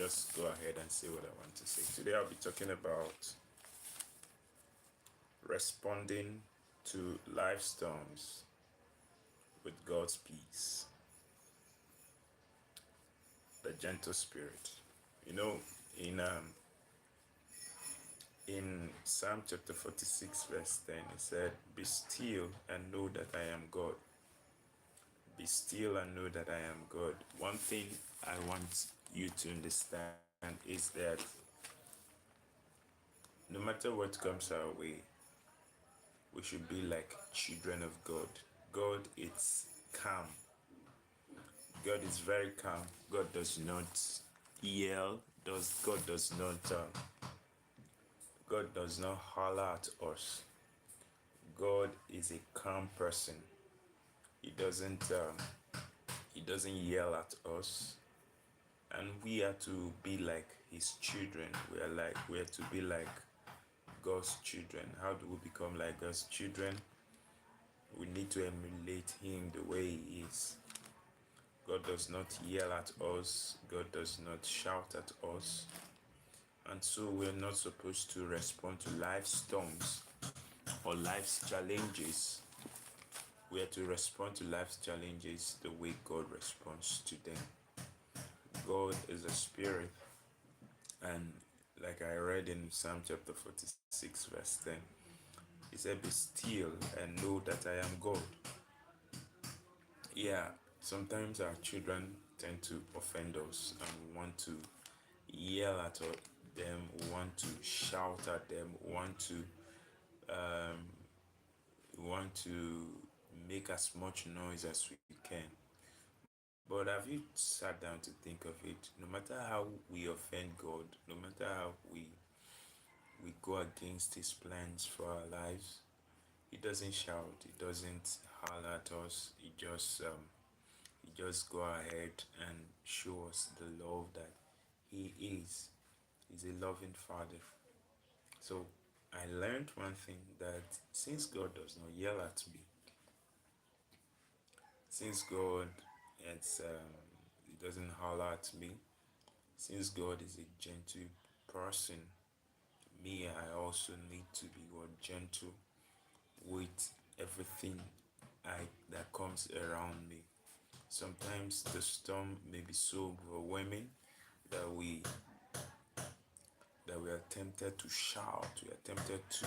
just go ahead and say what I want to say. Today I'll be talking about responding to life storms with God's peace, the gentle spirit. You know, in um in Psalm chapter 46 verse 10, it said, "Be still and know that I am God. Be still and know that I am God." One thing I want you to understand is that no matter what comes our way, we should be like children of God. God is calm. God is very calm. God does not yell. God does not holler at us. God is a calm person. He doesn't yell at us, and we are to be like His children. We are to be like God's children. How do we become like God's children? We need to emulate Him the way He is. God does not yell at us. God does not shout at us. And so we're not supposed to respond to life's storms or life's challenges. We are to respond to life's challenges the way God responds to them. God is a spirit, and like I read in Psalm chapter 46 verse 10, He said, "Be still and know that I am God." Yeah, sometimes our children tend to offend us and we want to yell at them, we want to shout at them, we want to make as much noise as we can. But have you sat down to think of it? No matter how we offend God, no matter how we go against His plans for our lives, He doesn't shout, He doesn't holler at us. He just go ahead and show us the love that He is. He's a loving Father. So I learned one thing, that since God does not yell at me, since God He doesn't holler at me, since God is a gentle person, me, I also need to be gentle with everything that comes around me. Sometimes the storm may be so overwhelming that we are tempted to shout, we are tempted to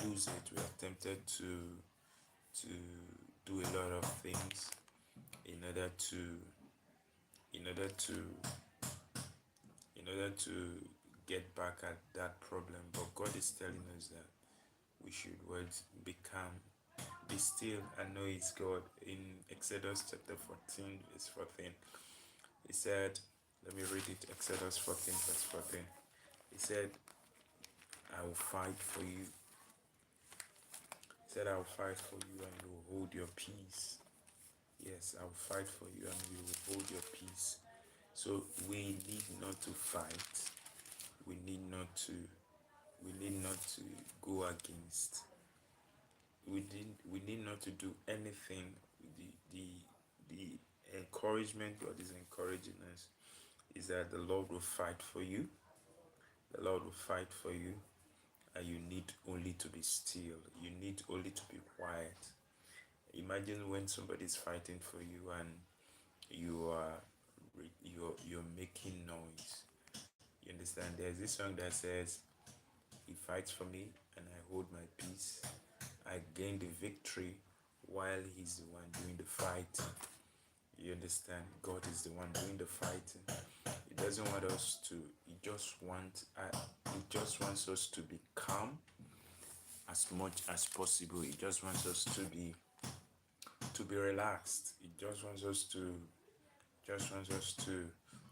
lose it, we are tempted to do a lot of things in order to in order to in order to get back at that problem. But God is telling us that we should be calm, be still, and know He's God. In Exodus chapter 14 verse 14, He said, let me read it. Exodus 14 verse 14, He said, I will fight for you. He said, I will fight for you and you will hold your peace. Yes, I will fight for you and you will hold your peace. So we need not to fight. We need not to go against. We need not to do anything. The encouragement God is encouraging us is that the Lord will fight for you. The Lord will fight for you, and you need only to be still. You need only to be quiet. Imagine when somebody is fighting for you and you're making noise. You understand? There's this song that says, He fights for me and I hold my peace. I gain the victory while He's the one doing the fighting. You understand? God is the one doing the fighting. He doesn't want us to. He just wants us to be calm as much as possible. He just wants us to be relaxed. He just wants us to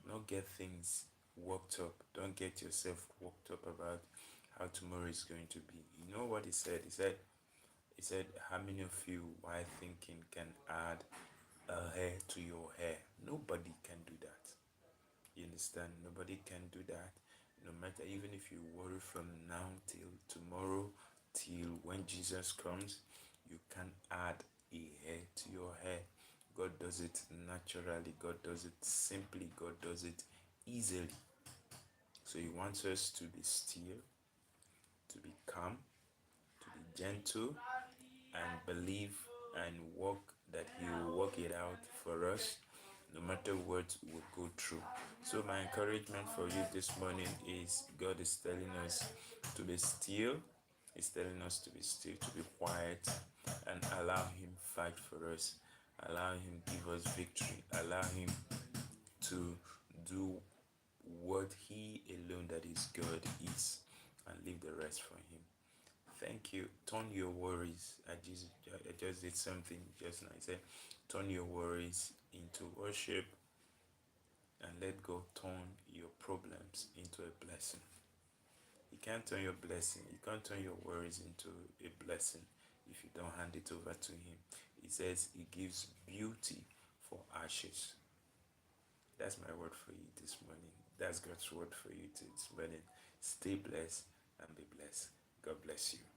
not get things worked up. Don't get yourself worked up about how tomorrow is going to be. You know what He said? He said, how many of you, while thinking, can add a hair to your hair? Nobody can do that. You understand? Nobody can do that. No matter, even if you worry from now till tomorrow, till when Jesus comes, you can add a hair to your hair. God does it naturally. God does it simply. God does it easily. So He wants us to be still, to be calm, to be gentle, and believe and walk that He will work it out for us no matter what we go through. So my encouragement for you this morning is God is telling us to be still. He's telling us to be still, to be quiet, and allow Him fight for us. Allow Him give us victory. Allow Him to do what He alone, that is God, is, and leave the rest for Him. Thank you. Turn your worries. I just did something just now. I said, turn your worries into worship and let God turn your problems into a blessing. You can't turn your blessing, you can't turn your worries into a blessing if you don't hand it over to Him. He says He gives beauty for ashes. That's my word for you this morning. That's God's word for you this morning. Stay blessed and be blessed. God bless you.